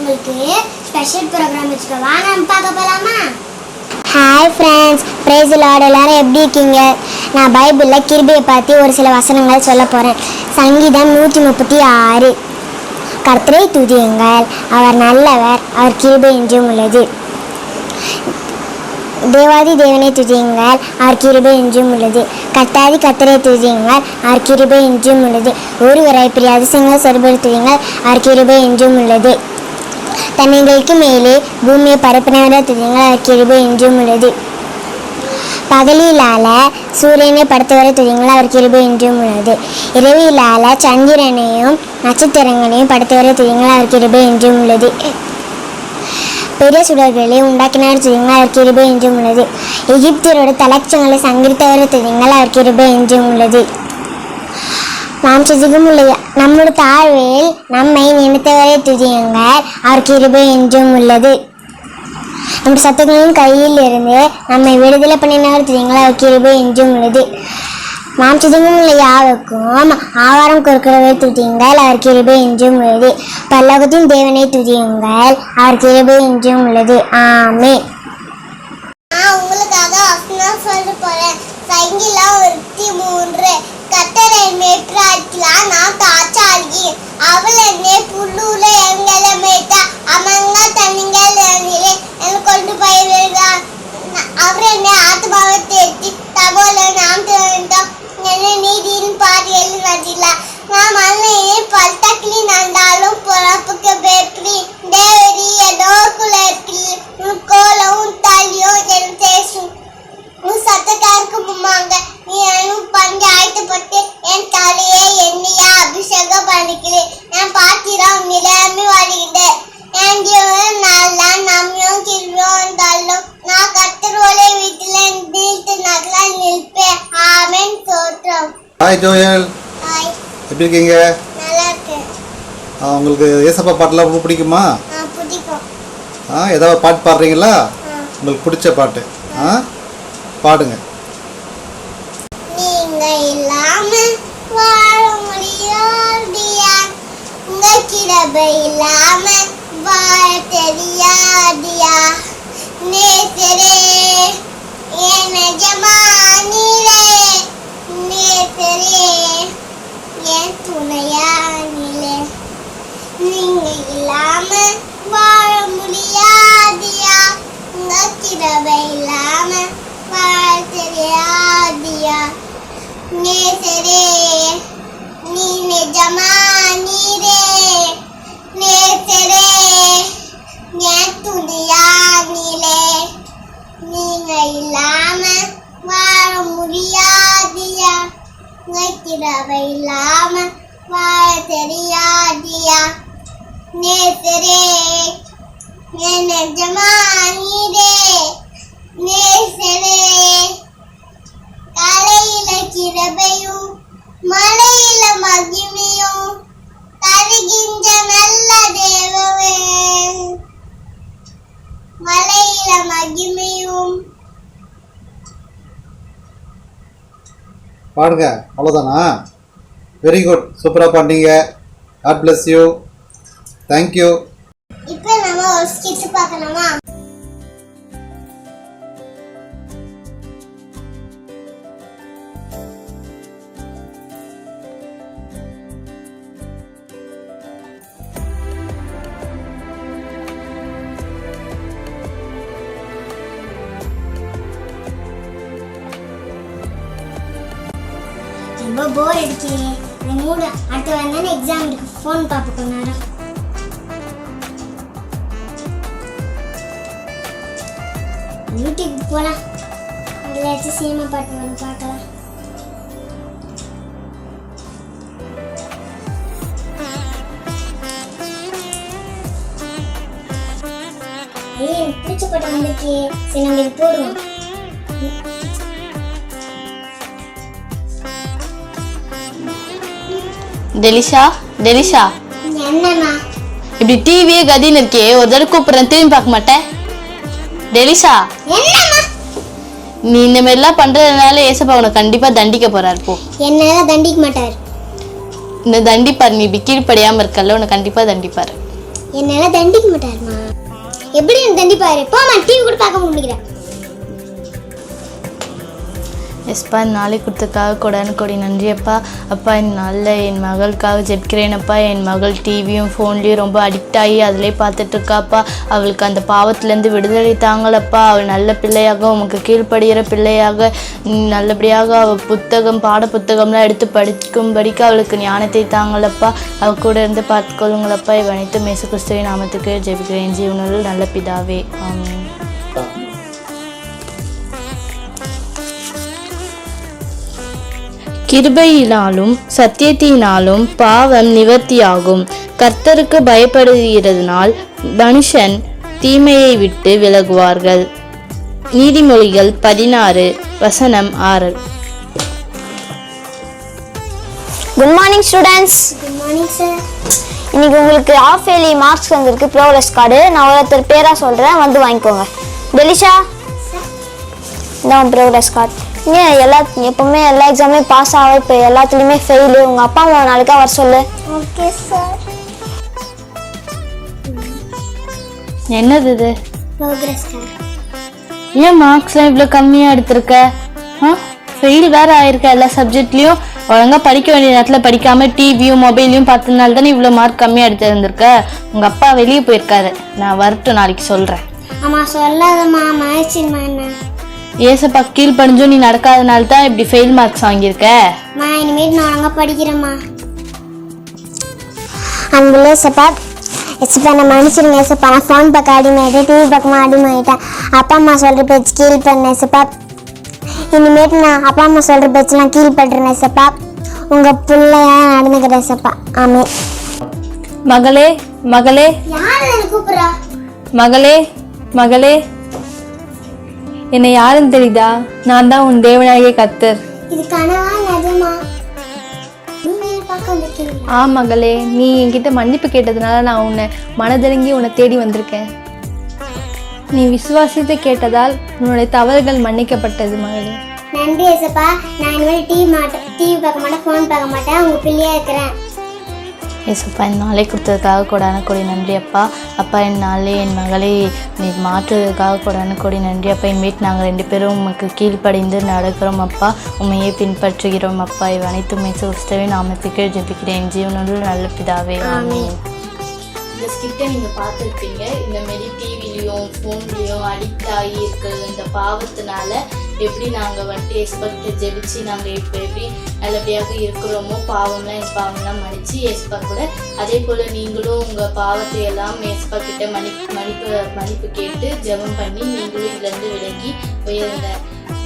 உங்களுக்கு special program வச்சுக்கவா, நம்ம பார்க்க போகலாமா? Hi friends, praise the Lord. எல்லாரும் எப்படி இருக்கீங்க? நான் பைபிளில் கிருபையை பற்றி ஒரு சில வசனங்கள் சொல்ல போகிறேன். சங்கீதம் 136. கர்த்தரை துதியுங்கள், அவர் நல்லவர், அவர் கிருபை என்றும் உள்ளது. தேவாதி தேவனை துதியுங்கள், அவர் கிருபை என்றும் உள்ளது. கர்த்தாதி கர்த்தரை துதியுங்கள், அவர் கிருபை என்றும் உள்ளது. ஒருவரை பெரிய அதிசயங்கள் செயல்படுத்துவீங்கள், அவர் கிருபை என்றும் உள்ளது. தன்னைகளுக்கு மேலே பூமியை பரப்பினவரை துதியுங்கள், அவர் கிருபை என்றும் உள்ளது. பகலிலால சூரியனை படுத்தவரை துதியுங்கள், அவர் கிருபை என்றும் உள்ளது. இரவிலால சந்திரனையும் நட்சத்திரங்களையும் படுத்தவரை துதியுங்கள், அவர் கிருபை என்றும் உள்ளது. பெரிய சுடர்களை உண்டாக்கினார் துதியுங்கள், அவர் கிருபை என்றும் உள்ளது. எகிப்தியரோட தலட்சங்களை சங்கரித்தவரை துதியுங்கள், அவர் கிருபை என்றும் உள்ளது. மாம்சத்துக்கும் உள்ள நம்முடைய தாழ்வில் நம்மை நினைத்தவரை துதியுங்கள், அவர் கிருபை என்றும் உள்ளது. நம்முடைய சத்துக்களின் கையில் இருந்து நம்மை விடுதலை பண்ணினவர் துதியுங்கள், அவர் கிருபை என்றும் உள்ளது. மாம்சத்துக்கும் உள்ள யாவுக்கும் ஆகாரம் கொடுக்கிறவர் துதியுங்கள், அவர் கிருபை என்றும் உள்ளது. பரலோகத்தின் தேவனை துதியுங்கள், அவர் கிருபை என்றும் உள்ளது. ஆமென். உங்களுக்காக வசனம் சொல்ல போறேன். சங்கீதம் 103. கர்த்தர் என்னை பிரார்த்திலாம், நான் தாச்சாகி அவள் என்னை புல்லூர எங்களை மேய்த்தா அமங்க தண்ணிகள் என்னை கொண்டு போய் விடுவார். அவர் என்னை ஆத்மாவை தேர்த்தி தகவல நாம் திறந்தோம். என்னை நீதியின் பாதையில் நடத்தினார். நான் மண்ணையை பல்தக்கிலி நடந்தாலும் பொறப்புக்கு பேப்பரி தேவரி ஏதோ குலத்தில் உன் கோலவும் தள்ளியும் என் தேசும் உன் சத்தக்காருக்கு மும்மாங்க நீ எனக்கு பஞ்சு ஆயத்தப்பட்டு என் தலையை எண்ணெயா அபிஷேகம் பண்ணிக்கிறேன். என் பாத்திரம் நிலைமை வருகிறேன். என் ஜீவன் நல்லா நம்மையும் கிருபையும் வந்தாலும் நான் கர்த்தரோட வீட்டில் நீட்டு நல்லா நிற்பேன். ஆமென். சோத்திரம். ஹாய் ஜோயல், ஹாய், எப்படி இருக்கீங்க? நல்லா இருக்கேன். உங்களுக்கு ஏசப்பா பாட்டெல்லாம் ரொம்ப பிடிக்குமா? பிடிக்கும். ஏதாவது பாட்டு பாடுறீங்களா? உங்களுக்கு பிடிச்ச பாட்டு பாடுங்க. நீங்க இல்லாம வாழ முடியாதியா, உங்க கிருபை இல்லாம வாழ தெரியாதியா. நேசரே என் எஜமானிரே, நேசரே என் துணையானிலே, நீங்க இல்லாம வாழ முடியாதியா, உங்க கிருபை இல்லாம வாழ தெரியாதியா. நேசரே நீ நிஜமானிரே, நேசரே என் துணையானிலே, நீங்க இல்லாம வாழ முடியாதியா, உங்க கிருபை இல்லாம வாழ தெரியாதியா. நேசரே என் எஜமானிரே, நேசரே கலையில கிருபையும் மலையில மகிமையும் தருகின்ற நல்ல தேவவே, மலையில மகிமையும். பாடுங்க, அவ்வளோதானா? வெரி குட், சூப்பராக பாடினீங்க. God bless you. தேங்க்யூ. இப்போ நம்ம ஒரு ஸ்கிட் பார்க்கலாமா? ரொம்ப போர் அடிக்கே, மூட அடுத்த வாரம் எக்ஸாம் இருக்கு. ஃபோன் பார்ப்போம் கொஞ்ச நேரம். யூடியூப் போகலாம், ஏதாச்சும் சினிமா பாட்டு வந்து பார்க்கலாம். எனக்கு பிடிச்ச பாட்டு வந்துருக்கு. சரி, நம்ம இது போடுவோம். டெலிஷா, டெலிஷா, என்னம்மா? இப்படி டிவியே கதின்னு இருக்கே, ஒரு தடவை கூப்பிடுறேன், திரும்பி பார்க்க மாட்டேன். டெலிஷா, என்னம்மா? நீ இந்த மாதிரிலாம் பண்றதுனால ஏசப்பா உனக்கு கண்டிப்பா தண்டிக்க போறாரு. போ. என்னால தண்டிக்க மாட்டார். இந்த தண்டிப்பார், நீ இப்படி கீழ்ப்படியாம இருக்கல, உனக்கு கண்டிப்பா தண்டிப்பார். என்னால தண்டிக்க மாட்டாருமா. எப்படி என்ன தண்டிப்பாரு? போமா, டிவி கூட பார்க்க முடியல. எஸ்ப்பா, இந்த நாளை கொடுத்ததுக்காக கொடான நன்றி அப்பா. அப்பா, இந்த நாளில் என் மகளுக்காக ஜெபிக்கிறேனப்பா. என் மகள் டிவியும் ஃபோன்லேயும் ரொம்ப அடிக்ட் ஆகி அதிலே பார்த்துட்ருக்காப்பா. அவளுக்கு அந்த பாவத்திலேருந்து விடுதலை தாங்களப்பா. அவள் நல்ல பிள்ளையாக, உமக்கு கீழ்ப்படுகிற பிள்ளையாக, நல்லபடியாக அவள் பாட புத்தகம்லாம் எடுத்து படிக்கும்படிக்கு அவளுக்கு ஞானத்தை தாங்களப்பா. அவள் கூட இருந்து பார்த்துக்கொள்ளுங்களப்பா. இவனைத்து இயேசு கிறிஸ்துவின் நாமத்துக்கு ஜெபிக்கிறேன் ஜீவனுள்ள நல்ல பிதாவே, ஆமென். கிருபையினாலும் சத்தியத்தினாலும் பாவம் நிவர்த்தியாகும். கர்த்தருக்கு பயப்படுகிறதுனால் மனுஷன் தீமையை விட்டு விலகுவார்கள். நீதிமொழிகள் 16:6. Good morning students. Good morning sir. இன்னைக்கு உங்களுக்கு ஆஃப் இயர்லி மார்க்ஸ் வந்திருக்கு, ப்ரோக்ரஸ் கார்டு. நான் ஒருத்தர் பேராக சொல்கிறேன், வந்து வாங்கிக்கோங்க. டெலிஷா, இதான் ப்ரோக்ரஸ் கார்டு. எப்பவுமே எல்லா எக்ஸாம்லையும் பாஸ் ஆக, இப்போ எல்லாத்துலேயுமே ஃபெயிலு. உங்கள் அப்பா அம்மா நாளைக்கா வர சொல்லு. Okay sir. என்னது இது? Progress card. ஏன் மார்க்ஸ்லாம் இவ்வளோ கம்மியாக எடுத்திருக்க? ஃபெயில் வேறு ஆயிருக்க எல்லா சப்ஜெக்ட்லேயும். ஒழுங்காக படிக்க வேண்டிய நேரத்தில் படிக்காமல் டிவியும் மொபைலையும் பார்த்ததுனால தானே இவ்வளோ மார்க் கம்மியாக எடுத்துருந்துருக்க. உங்கள் அப்பா வெளியே போயிருக்காரு, நான் வரட்டும், நாளைக்கு சொல்கிறேன். ஆமாம், சொல்லாதம்மா, மகிழ்ச்சிம்மா. என்ன ஏசப்பா கீழ் படிஞ்சும் நீ நடக்காதனால தான் இப்படி ஃபெயில் மார்க்ஸ் வாங்கியிருக்க. இனிமேல் நான் அங்கே படிக்கிறேம்மா. அன்புள்ள ஏசப்பா, ஏசப்பா நான் மனுஷன் ஏசப்பா. நான் ஃபோன் பார்க்க அடிமையாயிட்டேன், டிவி பக்கமாக அடிமையாயிட்டேன். அப்பா அம்மா சொல்கிற பேச்சு கீழ் பண்ண ஏசப்பா. இனிமேட்டு நான் அப்பா அம்மா சொல்கிற பேச்செல்லாம் கீழ் பண்ணுறேன் ஏசப்பா. உங்கள் பிள்ளையா நடந்துக்கிறேன் ஏசப்பா. ஆமென். மகளே மகளே யார் என்ன கூப்பிட்றா? மகளே மகளே, என்னை யாருன்னு தெரியுதா? நான் தான் உன் தேவனாகிய கர்த்தர். இது கனவா நிஜமா? நீங்க பார்க்க வந்திருக்கீங்க? மகளே, நீ என்கிட்ட மன்னிப்பு கேட்டதுனால நான் உன்னை மனதிறங்கி உன்னை தேடி வந்திருக்கேன். நீ விசுவாசித்து கேட்டதால் உன்னுடைய தவறுகள் மன்னிக்கப்பட்டது மகளே. நன்றி ஏசப்பா. நான் இனிமேல் டிவி பார்க்க மாட்டேன், ஃபோன் பார்க்க மாட்டேன். உங்க பிள்ளையா இருக்கிறேன். ஏசப்பா, என் நாளை கொடுத்ததுக்காக கொடான நன்றி அப்பா. அப்பா, என் நாளே என் மகளை நீ மாற்றுவதற்காக கொடான நன்றி அப்பா. இனிமேட்டு நாங்கள் 2 பேரும் உமக்கு கீழ்ப்படிந்து நடக்கிறோம் அப்பா. உண்மையை பின்பற்றுகிறோம் அப்பா. இவ் அனைத்தும் இயேசு கிறிஸ்துவின் நாமத்துக்கு ஜெபிக்கிறேன் ஜீவனுள்ள நல்ல பிதாவே, ஆமென். இந்த ஸ்கிட்டை நீங்கள் பார்த்துருப்பீங்க. இந்த மாரி டிவிலையும் ஃபோன்லேயும் அடிக்ட் ஆகி இருக்கிறது இந்த பாவத்தினால எப்படி நாங்கள் வந்துட்டு ஏசப்பாக்கிட்ட ஜெபிச்சு நாங்கள் இப்போ எப்படி நல்லபடியாக இருக்கிறோமோ, என் பாவம்லாம் மன்னிச்சு ஏசப்பா கூட அதே போல் நீங்களும் உங்கள் பாவத்தை எல்லாம் ஏசப்பாக்கிட்ட மன்னிப்பு கேட்டு ஜெபம் பண்ணி நீங்களும் இதுலேருந்து விலகி உயருங்க.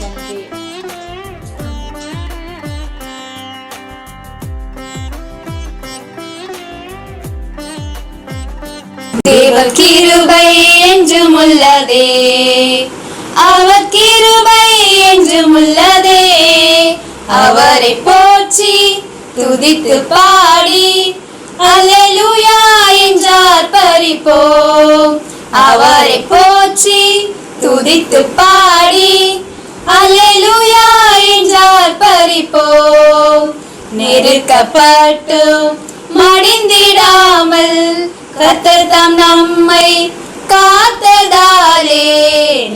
நன்றி. தேவ கிருபை என்றும் உள்ளதே, அவர் கிருபை என்றும் உள்ளதே. அவரை போற்றி துதித்து பாடி அல்லேலூயா என்றார் பரிப்போம். அவரை போற்றி துதித்து பாடி அல்லேலூயா என்றார் பரிப்போம். நெருக்கப்பட்டு மடிந்திடாமல் கர்த்தர் தாம் நம்மை காத்ததாலே,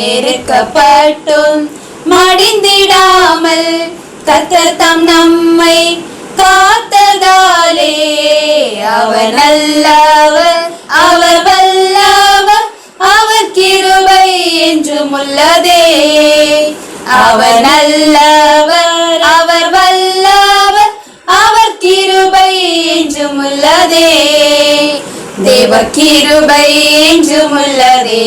நெருக்கப்பட்டும் மடிந்திடாமல் கர்த்தர் தாம் நம்மை காத்ததாலே. அவர் நல்லவர், அவர் வல்லவர், அவர் கிருபை என்றும் உள்ளதே. அவர் நல்லவர், அவர் வல்லவர், அவர் கிருபை என்றும் உள்ளதே. தேவ கிருபை என்றும் உள்ளதே,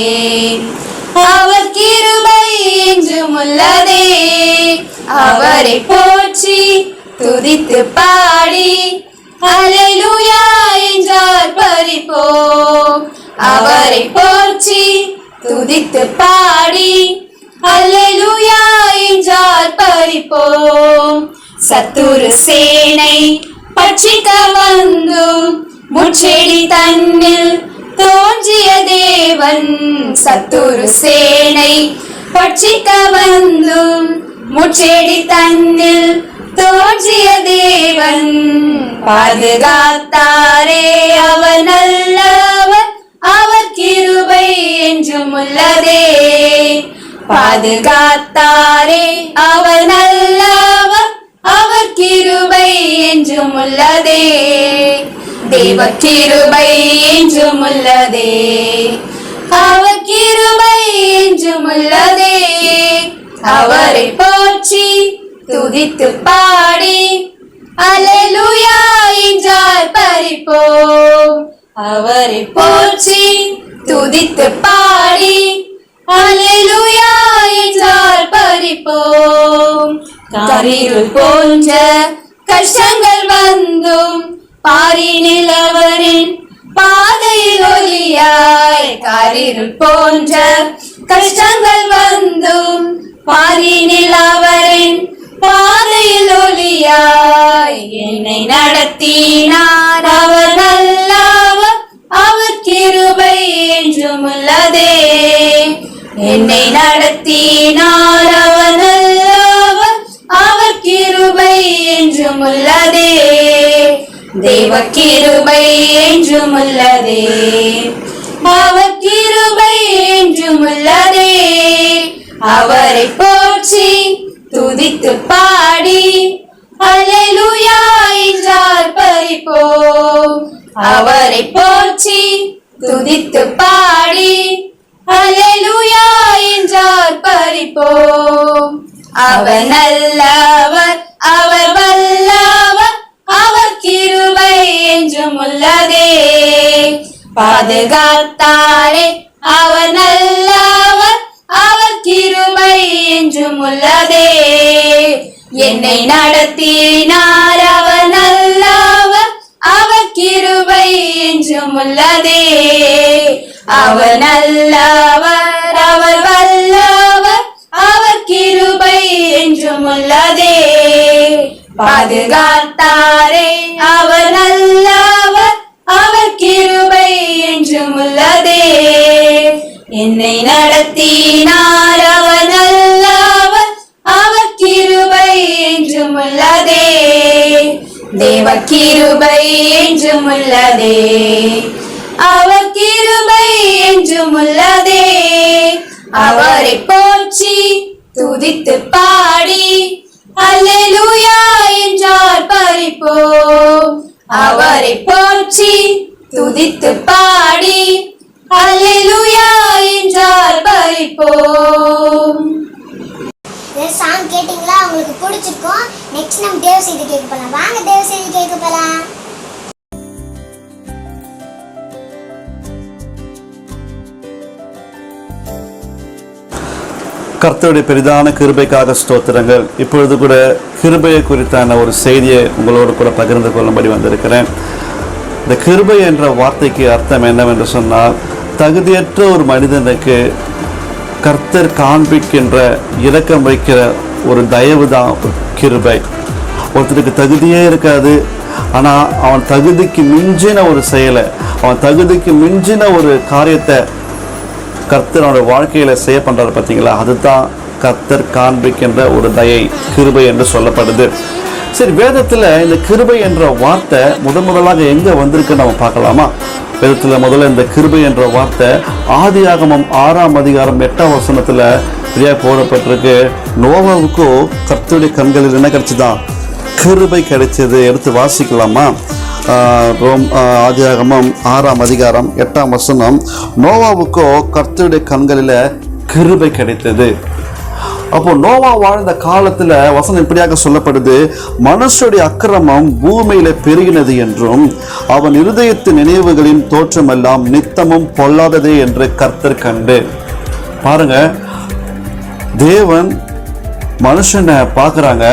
அவர் கிருபை என்றும் உள்ளதே. அவரை போற்றி துதித்து பாடி அல்லேலூயா என்றார் பரிப்போம். அவரை போற்றி துதித்து பாடி அல்லேலூயா என்றார் பரிப்போம். சத்துரு சேனை பட்சிக்க வந்தும் முச்செடி தன்னில் தோன்றிய தேவன். சத்துரு சேனை பட்சிக்க வந்தும் முச்செடி தன்னில் தோன்றிய தேவன். பாதுகாத்தாரே அவர் நல்லவர், பாதுகாத்தாரே அவர் நல்லவர், அவர் கிருபை என்றும் உள்ளதே. தேவ கிருபை என்றும் உள்ளதே, அவர் கிருபை என்றும் உள்ளதே. அவரை போற்றி துதித்து பாடி அல்லேலூயா என்றால் பறிப்போம். அவரை போற்றி துதித்து பாடி அல்லேலூயா என்றால் பறிப்போம். காரிருள் போன்ற கஷ்டங்கள் வந்தும் பாரினில் அவரின் பாதையில் ஒளியாய். காரிருள் போன்ற கஷ்டங்கள் வந்தும் பாரினில் அவரின் பாதையில் ஒளியாய். என்னை நடத்தினார் அவர் நல்லவர், அவர் கிருபை என்றும் உள்ளதே. என்னை நடத்தினார் அவர் நல்லவர், அவர் கிருபை என்றும் உள்ளதே. தேவ கிருபை என்றும் உள்ளதே, அவர் கிருபை என்றும் உள்ளதே. அவரை போற்றி துதித்து பாடி அல்லேலூயா என்றால் பறிப்போம். அவரை போற்றி துதித்து பாடி அல்லேலூயா என்றால் பறிப்போம். அவர் நல்லவர், அவர் வல்லவர், அவர் கிருபை என்றும் உள்ளதே. பாதுகாத்தாரே அவர் நல்லவர், அவர் கிருபை என்றும் உள்ளதே. என்னை நடத்தினார் அவர் நல்லவர், அவர் கிருபை என்றும் உள்ளதே. அவர் நல்லவர், அவர் வல்லவர், அவர் கிருபை என்றும் உள்ளதே. பாதுகாத்தாரே அவர் நல்லவர், அவர் கிருபை என்றும் உள்ளதே. என்னை நடத்தினார் அவர் நல்லவர், அவர் கிருபை என்றும் உள்ளதே. தேவ கிருபை என்றும் உள்ளதே, அவர் கிருபை என்றும் உள்ளதே. அவரை போற்றி துதித்து பாடி அல்லேலூயா என்றால் பறிப்போம். அவரை போற்றி துதித்து பாடி அல்லேலூயா என்றால் பறிப்போம். இந்த சாங் கேட்டிங்களா? உங்களுக்கு பிடிச்சிருக்கும். நெக்ஸ்ட் நம்ம தேவ செய்தி கேட்க போகலாம். வாங்க தேவ செய்தி கேட்க போகலாம். கர்த்தருடைய பெரிதான கிருபைக்காக ஸ்தோத்திரங்கள். இப்பொழுது கூட கிருபையை குறித்தான ஒரு செய்தியை உங்களோடு கூட பகிர்ந்து கொள்ளும்படி வந்திருக்கிறேன். இந்த கிருபை என்ற வார்த்தைக்கு அர்த்தம் என்னவென்று சொன்னால், தகுதியற்ற ஒரு மனிதனுக்கு கர்த்தர் காண்பிக்கின்ற இரக்கம் வைக்கிற ஒரு தயவு தான் கிருபை. ஒருத்தருக்கு தகுதியே இருக்காது, ஆனால் அவன் தகுதிக்கு மிஞ்சின ஒரு செயலை, அவன் தகுதிக்கு மிஞ்சின ஒரு காரியத்தை கர்த்தர் அவனுடைய வாழ்க்கையில் செய்ய பண்ணுறாரு பார்த்தீங்களா? அதுதான் கர்த்தர் காண்பிக்கின்ற ஒரு தயை, கிருபை என்று சொல்லப்படுது. சரி, வேதத்தில் இந்த கிருபை என்ற வார்த்தை முதலாக எங்கே வந்திருக்குன்னு நம்ம பார்க்கலாமா? வேதத்தில் முதல்ல இந்த கிருபை என்ற வார்த்தை ஆதியாகமம் 6ஆம் அதிகாரம் 8ஆம் வசனத்தில் சரியாக போடப்பட்டிருக்கு. நோவாவுக்கோ கர்த்தருடைய கண்களில் என்ன கிடைச்சுதான்? கிருபை கிடைச்சது. எடுத்து வாசிக்கலாமா? ஆதியாகமம் 6ஆம் அதிகாரம் 8ஆம் வசனம், நோவாவுக்கோ கர்த்தருடைய கண்களில் கிருபை கிடைத்தது. அப்போ நோவா வாழ்ந்த காலத்துல வசனம் இப்படியாக சொல்லப்படுது, மனுஷருடைய அக்கிரமம் பூமியில பெருகினது என்றும் அவன் இருதயத்தின் நினைவுகளின் தோற்றமெல்லாம் நித்தமும் பொல்லாததே என்று கர்த்தர் கண்டு. பாருங்க, தேவன் மனுஷனை பார்க்குறாங்க.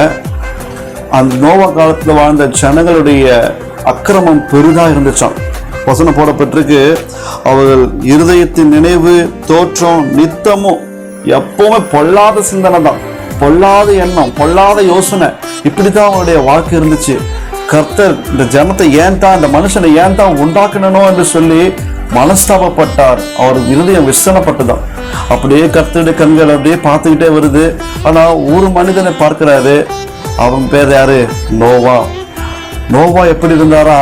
அந்த நோவா காலத்துல வாழ்ந்த ஜனங்களுடைய அக்கிரமம் பெரிதா இருந்துச்சான். வசனம் போடப்பட்டிருக்கு, அவர்கள் இருதயத்தின் நினைவு தோற்றம் நித்தமும் எப்பவுமே பொல்லாத சிந்தனை தான், பொல்லாத எண்ணம், பொல்லாத யோசனை, இப்படிதான் அவனுடைய வாழ்க்கை இருந்துச்சு. கர்த்தர் இந்த ஜனத்தை ஏன் தான், இந்த மனுஷனை ஏன் தான் உண்டாக்கணும் என்று சொல்லி மனஸ்தாபப்பட்டார். அவர் இருதயம் விசனப்பட்டுதான். அப்படியே கர்த்தருடைய கண்கள் அப்படியே பார்த்துக்கிட்டே வருது. ஆனா ஒரு மனிதனை பார்க்கிறாரு. அவன் பேர் யாரு? நோவா. நோவா எப்படி இருந்தாரா?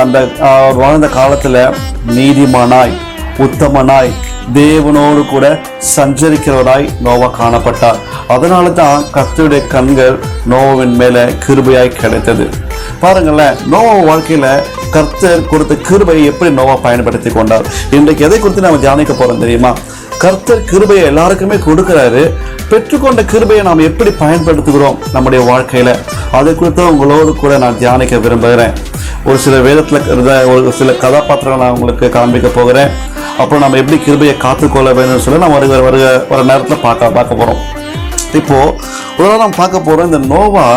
அந்த வாழ்ந்த காலத்துல நீதிமானாய், உத்தமனாய், தேவனோடு கூட சஞ்சரிக்கிறவராய் நோவா காணப்பட்டார். அதனால தான் கர்த்தருடைய கண்கள் நோவாவின் மேல கிருபையாய் கிடைத்தது. பாருங்களேன், நோவா வாழ்க்கையில கர்த்தர் கொடுத்த கிருபையை எப்படி நோவா பயன்படுத்தி கொண்டார். இன்றைக்கு எதை குறித்து நம்ம தியானிக்க போறோம் தெரியுமா? கர்த்தர் கிருபையை எல்லாருக்குமே கொடுக்கிறாரு. பெற்றுக்கொண்ட கிருபையை நாம் எப்படி பயன்படுத்துகிறோம் நம்முடைய வாழ்க்கையில, அதை குறித்து உங்களோடு கூட நான் தியானிக்க விரும்புகிறேன். ஒரு சில வேதத்துல இருந்த ஒரு சில கதாபாத்திரங்களை நான் உங்களுக்கு காண்பிக்க போகிறேன். அப்புறம் நம்ம எப்படி கிருபையை காத்துக்கொள்ள வேண்டும் சொல்லி நம்ம வர நேரத்தில் பார்க்க போறோம். இப்போ ஒரு நாம் பார்க்க போறோம், இந்த நோவா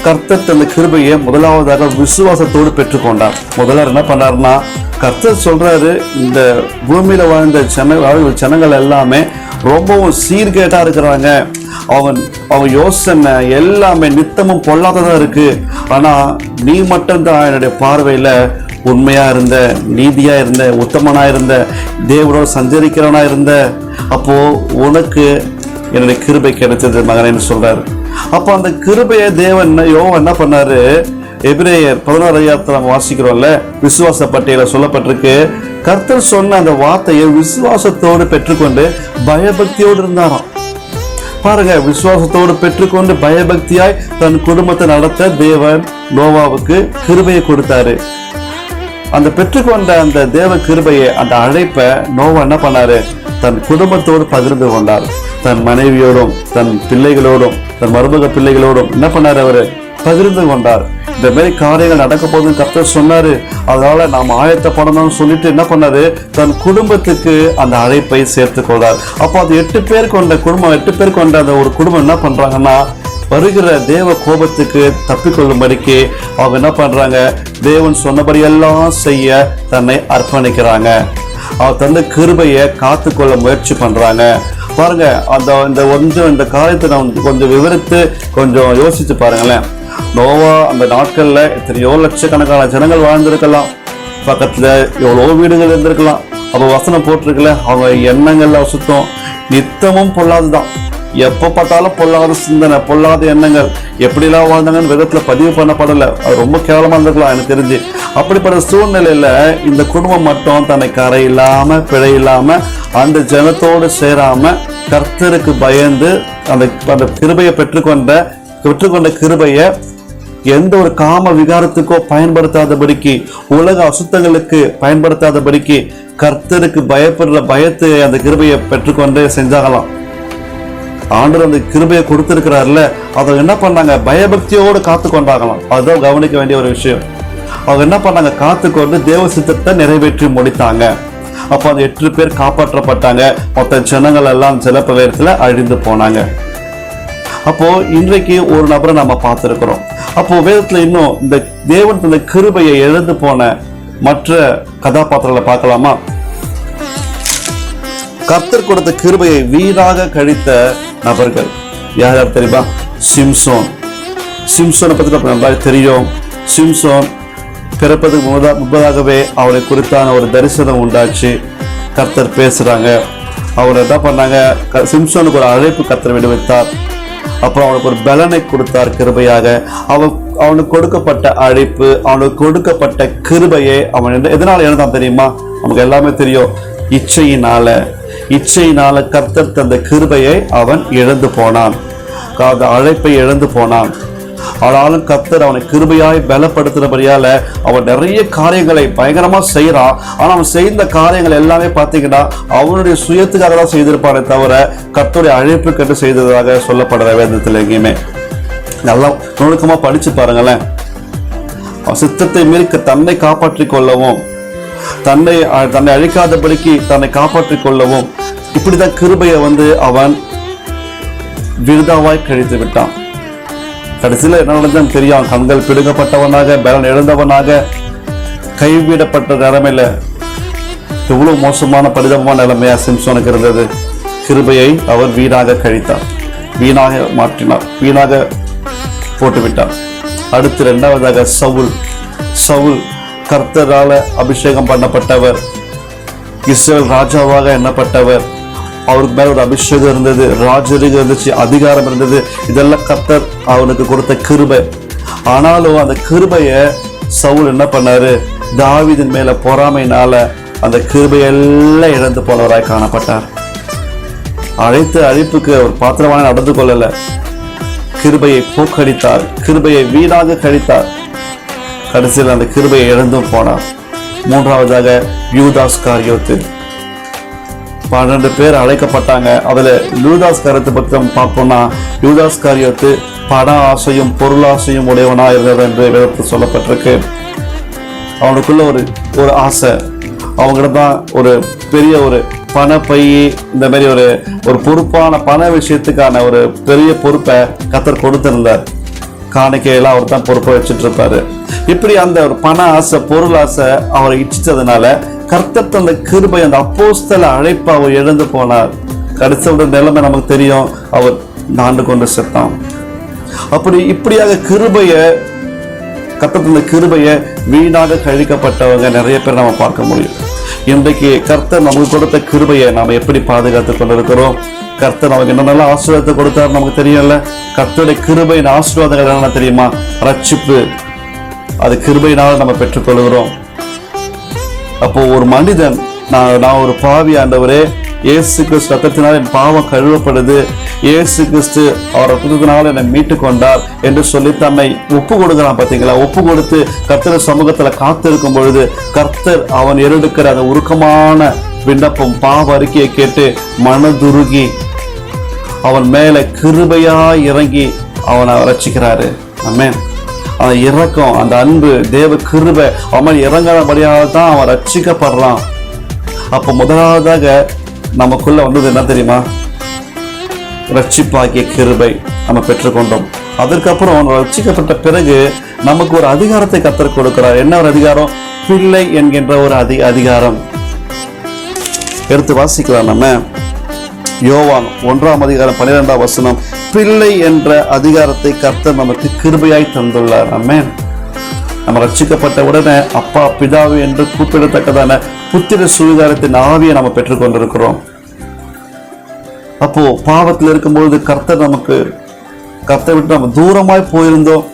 கர்த்தர் தந்த கிருபையை முதலாவதாக விசுவாசத்தோடு பெற்றுக்கொண்டார். முதல்ல என்ன பண்ணாருன்னா, கர்த்தர் சொல்றாரு, இந்த பூமியில வாழ்ந்த ஜனங்கள் எல்லாமே ரொம்பவும் சீர்கேட்டா இருக்கிறாங்க, அவங்க யோசனை எல்லாமே நித்தமும் பொல்லாததா இருக்கு. ஆனா நீ மட்டும்தான் என்னுடைய பார்வையில உண்மையா இருந்த, நீதியா இருந்த, உத்தமனா இருந்த, தேவனோட சஞ்சரிக்கிறவனா இருந்த. அப்போ உனக்கு என்னுடைய கிருபை கிடைத்தது மகனேன்னு சொல்றாரு. அப்போ அந்த கிருபையை தேவன் யோவா என்ன பண்ணாரு, எபிரேயர் 16 நம்ம வாசிக்கிறோம்ல, விசுவாச பட்டியல சொல்லப்பட்டிருக்கு, கர்த்தர் சொன்ன அந்த வார்த்தையை விசுவாசத்தோடு பெற்றுக்கொண்டு பயபக்தியோடு இருந்தாராம். பாருங்க, விசுவாசத்தோடு பெற்றுக்கொண்டு பயபக்தியாய் தன் குடும்பத்தை நடத்த தேவன் நோவாவுக்கு கிருபையை கொடுத்தாரு. அந்த பெற்றுக்கொண்ட அந்த தேவ கிருபையை, அந்த அழைப்பை நோவா என்ன பண்ணாரு, தன் குடும்பத்தோடு பகிர்ந்து கொண்டார். தன் மனைவியோடும், தன் பிள்ளைகளோடும், தன் மருமக பிள்ளைகளோடும் என்ன பண்ணாரு, அவரு பகிர்ந்து கொண்டார். இந்த மாதிரி காரியங்கள் நடக்க போதுன்னு கர்த்தர் சொன்னாரு, அதனால நாம் ஆயத்தப்படணும்னு சொல்லிட்டு என்ன பண்ணாரு, தன் குடும்பத்துக்கு அந்த அழைப்பை சேர்த்து கொண்டார். அப்போ அது 8 பேர் கொண்ட குடும்பம், 8 பேர் கொண்ட அந்த ஒரு குடும்பம் என்ன பண்றாங்கன்னா, வருகிற தேவ கோபத்துக்கு தப்பிக்கொள்ளும்படிக்கு அவங்க என்ன பண்றாங்க, தேவன் சொன்னபடி எல்லாம் செய்ய தன்னை அர்ப்பணிக்கிறாங்க. அவர் தந்த கிருபையை காத்துக்கொள்ள முயற்சி பண்றாங்க. பாருங்க, இந்த காரியத்தை நான் கொஞ்சம் விவரித்து கொஞ்சம் யோசிச்சு பாருங்களேன். நோவா அந்த நாட்கள்ல எத்தனையோ லட்சக்கணக்கான ஜனங்கள் வாழ்ந்திருக்கலாம், பக்கத்துல எவ்வளோ வீடுகள் இருந்திருக்கலாம். அப்போ வசனம் போட்டிருக்கல, அவங்க எண்ணங்கள்ல சுத்தம் நித்தமும் பொல்லாதுதான். எப்ப பார்த்தாலும் பொல்லாத சிந்தனை, பொல்லாத எண்ணங்கள், எப்படிலாம் வாழ்ந்தாங்கன்னு விதத்துல பதிவு பண்ணப்படல. அது ரொம்ப கேவலமா இருந்திருக்கலாம் எனக்கு தெரிஞ்சு. அப்படிப்பட்ட சூழ்நிலையில இந்த குடும்பம் மட்டும் தன்னை கரை இல்லாம, பிழை இல்லாம, அந்த ஜனத்தோடு சேராம, கர்த்தருக்கு பயந்து அந்த கிருபையை பெற்றுக்கொண்ட கிருபையை எந்த ஒரு காம விகாரத்துக்கோ பயன்படுத்தாதபடிக்கு, உலக அசுத்தங்களுக்கு பயன்படுத்தாதபடிக்கு, கர்த்தருக்கு பயப்படுற பயத்தை அந்த கிருபையை பெற்றுக்கொண்டு செஞ்சாகலாம். ஆண்டவர் அந்த கிருபையை கொடுத்திருக்கிறார்ல, அதை என்ன பண்ணாங்க, பயபக்தியோடு காத்து கொண்டாகலாம். அதுதான் கவனிக்க வேண்டிய ஒரு விஷயம். அவங்க என்ன பண்ணாங்க, காத்துக்கொண்டு தேவ சித்தத்தை நிறைவேற்றி முடித்தாங்க. அப்போ அந்த 8 பேர் காப்பாற்றப்பட்டாங்க. மொத்த ஜனங்கள் எல்லாம் ஜலப்பிரளயத்துல அழிந்து போனாங்க. அப்போ இன்றைக்கு ஒரு நபரை நம்ம பார்த்திருக்கிறோம். அப்போ வேதத்துல இன்னும் இந்த தேவன் இந்த கிருபையை இழந்து போன மற்ற கதாபாத்திரங்களை பார்க்கலாமா? கர்த்தர் கொடுத்த கிருபையை வீணாக கழித்த நபர்கள் யார் யார் தெரியுமா? சிம்சோனை பத்தி நல்லா தெரியும். சிம்சோன் பிறப்பதுக்கு முன்பதாகவே அவரை குறித்தான ஒரு தரிசனம் உண்டாச்சு. கர்த்தர் பேசுறாங்க. அவர் என்ன பண்ணாங்க, சிம்சோனுக்கு ஒரு அழைப்பு கர்த்தர் விடுவித்தார். அப்புறம் அவனுக்கு ஒரு பலனை கொடுத்தார் கிருபையாக. அவனுக்கு கொடுக்கப்பட்ட அழைப்பு, அவனுக்கு கொடுக்கப்பட்ட கிருபையை அவன் எதனால இழந்தான் தெரியுமா? நமக்கு எல்லாமே தெரியும். இச்சையினால கர்த்தர் தந்த கிருபையை அவன் இழந்து போனான், அழைப்பை இழந்து போனான். ஆனாலும் கர்த்தர் அவனை கிருபையாய் பலப்படுத்துறபடியால அவன் நிறைய காரியங்களை பயங்கரமா செய்யறான். ஆனா அவன் செய்த காரியங்கள் எல்லாமே பார்த்தீங்கன்னா அவனுடைய சுயத்துக்காக தான் செய்திருப்பானே தவிர கர்த்தருடைய அழைப்பு கண்டு செய்ததாக சொல்லப்படுற வேதத்தில் எங்கேயுமே. நல்லா நுணுக்கமா படிச்சு பாருங்களேன். சித்தத்தை மீறி தன்னை காப்பாற்றிக் கொள்ளவும், தன்னை அழிக்காதபடிக்கு தன்னை காப்பாற்றிக் கொள்ளவும், இப்படிதான் கிருபையை அவன் விருதாவாய் கழித்து விட்டான். கடைசியில் என்ன நடந்ததுன்னு தெரியும். கண்கள் பிடுங்கப்பட்டவனாக, பலன் இழந்தவனாக, கைவிடப்பட்ட நிலைமையில எவ்வளவு மோசமான பரிதாபமான நிலைமையா சிம்சோனுக்கு இருந்தது. கிருபையை அவர் வீணாக கழித்தார், வீணாக மாற்றினார், வீணாக போட்டுவிட்டார். அடுத்து 2வதாக சவுல் கர்த்தரால அபிஷேகம் பண்ணப்பட்டவர், இஸ்ரவேல் ராஜாவாக எண்ணப்பட்டவர். அவருக்கு மேல ஒரு அபிஷேகம் இருந்தது, ராஜரீகம் இருந்துச்சு, அதிகாரம் இருந்தது. இதெல்லாம் கர்த்தர் அவனுக்கு கொடுத்த கிருபை. ஆனாலும் அந்த கிருபைய சவுல் என்ன பண்ணாரு, தாவீதின் மேல பொறாமையினால அந்த கிருபையெல்லாம் இழந்து போனவராய் காணப்பட்டார். அழைத்த அழைப்புக்கு ஒரு பாத்திரமான நடந்து கொள்ளல, கிருபையை போக்கடித்தார், கிருபையை வீணாக கழித்தார். கடைசியில் அந்த கிருபையை இழந்தும் போனார். மூன்றாவதாக யூதாஸ் காரியோத்து. 12 பேர் அழைக்கப்பட்டாங்க. அதுல யூதாஸ் காரியத்தை பற்றி பார்ப்போம்னா, யூதாஸ் காரியோத்து பண ஆசையும் பொருளாசையும் உடையவனா இருந்தது என்று வேதத்தில் சொல்லப்பட்டிருக்கு. அவனுக்குள்ள ஒரு ஆசை, அவங்ககிட்ட தான் ஒரு பெரிய ஒரு பண பை, இந்த மாதிரி ஒரு பொறுப்பான பண விஷயத்துக்கான ஒரு பெரிய பொறுப்பை கர்த்தர் கொடுத்திருந்தார். காணிக்கையெல்லாம் அவர் தான் பொறுப்பை வச்சுட்டு இருப்பாரு. இப்படி அந்த ஒரு பண ஆசை பொருள் ஆசை அவரை இச்சிச்சதுனால கர்த்தர் அந்த கிருபை, அந்த அப்போஸ்தல அழைப்பை அவர் இழந்து போனார். கடைசியோட நிலைமை நமக்கு தெரியும், அவர் நாண்டு கொண்டு செத்தான். இப்படியாக கிருபையை, கர்த்தர் கிருபையை வீணாக கழிக்கப்பட்டவங்க நிறைய பேர் நம்ம பார்க்க முடியும். இன்றைக்கு கர்த்தர் நமக்கு கொடுத்த கிருபையை நாம் எப்படி பாதுகாத்து கொண்டிருக்கிறோம்? கர்த்தர் நமக்கு என்னென்ன ஆசீர்வாதத்தை கொடுத்தாரு நமக்கு தெரியல. கர்த்தருடைய கிருபையின் ஆசீர்வாதங்கள் என்ன தெரியுமா? ரட்சிப்பு. அது கிருபையினால் நம்ம பெற்றுக்கொள்கிறோம். அப்போ ஒரு மனிதன், நான் ஒரு பாவி ஆண்டவரே, இயேசு கிறிஸ்து ரத்தத்தினால் என் பாவம் கழுவப்படுது, இயேசு கிறிஸ்து அவர் ரத்தத்தினால் என்னை மீட்டு கொண்டார் என்று சொல்லி தன்னை ஒப்பு கொடுக்கிறான். பார்த்தீங்களா? ஒப்பு கொடுத்து கர்த்தர் சமூகத்துல காத்திருக்கும் பொழுது கர்த்தர் அவன் எடுக்கிற அந்த உருக்கமான விண்ணப்பம், பாவ அறிக்கையை கேட்டு மனதுருகி அவன் மேல கிருபையாய் இறங்கி அவனை ரட்சிக்கிறாரு. ஆமென். அந்த இரக்கம், அந்த அன்பு, தேவ கிருபை அவன் இறங்காதபடியாக தான் அவன் ரட்சிக்கப்படுறான். அப்போ முதலாவதாக நமக்குள்ள வந்தது என்ன தெரியுமா? ரட்சிப்பாகிய கிருபை நம்ம பெற்றுக்கொண்டோம். அதற்கப்புறம் ரட்சிக்கப்பட்ட பிறகு நமக்கு ஒரு அதிகாரத்தை கர்த்தர் கொடுக்கிறார். என்ன ஒரு அதிகாரம்? பிள்ளை என்கின்ற ஒரு அதிகாரம். எடுத்து வாசிக்கலாம். நம்ம யோவான் 1ஆம் அதிகாரம் 12ஆம் வசனம். பிள்ளை என்ற அதிகாரத்தை கர்த்தர் நமக்கு கிருபையாய் தந்துள்ளார். ஆமென். நம்ம ரட்சிக்கப்பட்ட உடனே அப்பா பிதாவு என்று கூப்பிடத்தக்கதான புத்திர சுவிகாரத்தின் ஆவியை நம்ம பெற்றுக்கொண்டிருக்கிறோம். அப்போ பாவத்தில் இருக்கும்பொழுது கர்த்தர் விட்டு நம்ம தூரமாய் போயிருந்தோம்.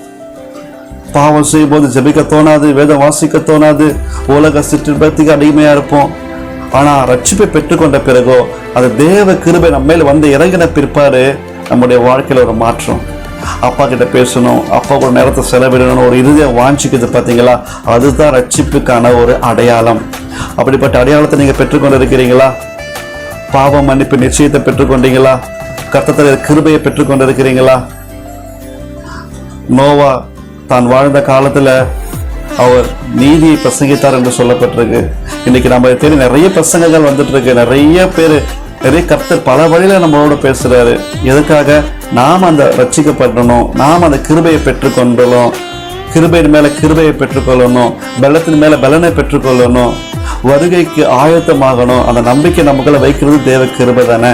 பாவம் செய்யும் போது ஜெபிக்க தோணாது, வேதம் வாசிக்க தோணாது, உலக சிற்றின்பத்துக்கு அடிமையா இருப்போம். ஆனா ரட்சிப்பை பெற்றுக்கொண்ட பிறகோ அது தேவ கிருபை நம்ம மேல வந்து இறங்கின பிற்பாடு நம்முடைய வாழ்க்கையில ஒரு மாற்றம். அப்பா கிட்ட பேசணும், அப்பா கூட நேரத்தை செலவிடணும், ஒரு இறுதியை வாஞ்சிக்குது. பார்த்தீங்களா? அதுதான் ரட்சிப்புக்கான ஒரு அடையாளம். அப்படிப்பட்ட அடையாளத்தை நீங்க பெற்றுக்கொண்டு இருக்கிறீங்களா? பாவ மன்னிப்பு நிச்சயத்தை பெற்றுக்கொண்டீங்களா? கர்த்தருடைய கிருபையை பெற்றுக்கொண்டு இருக்கிறீங்களா? நோவா தான் வாழ்ந்த காலத்துல அவர் நீதியை பிரசங்கித்தார் என்று சொல்லப்பட்டிருக்கு. இன்னைக்கு நம்ம தேடி நிறைய பிரசங்கங்கள் வந்துட்டு இருக்கு. நிறைய கர்த்தர் பல வழியில நம்மளோட பேசுறாரு. எதுக்காக? நாம் அந்த ரட்சிக்கப்படணும், நாம் அந்த கிருபையை பெற்றுக்கொள்ளணும், கிருபையின் மேல கிருபையை பெற்றுக்கொள்ளணும், பலத்தின் மேல பலனை பெற்றுக்கொள்ளணும், வருகைக்கு ஆயத்தமாகணும். அந்த நம்பிக்கை நமக்குள்ள வைக்கிறது தேவ கிருபை தானே.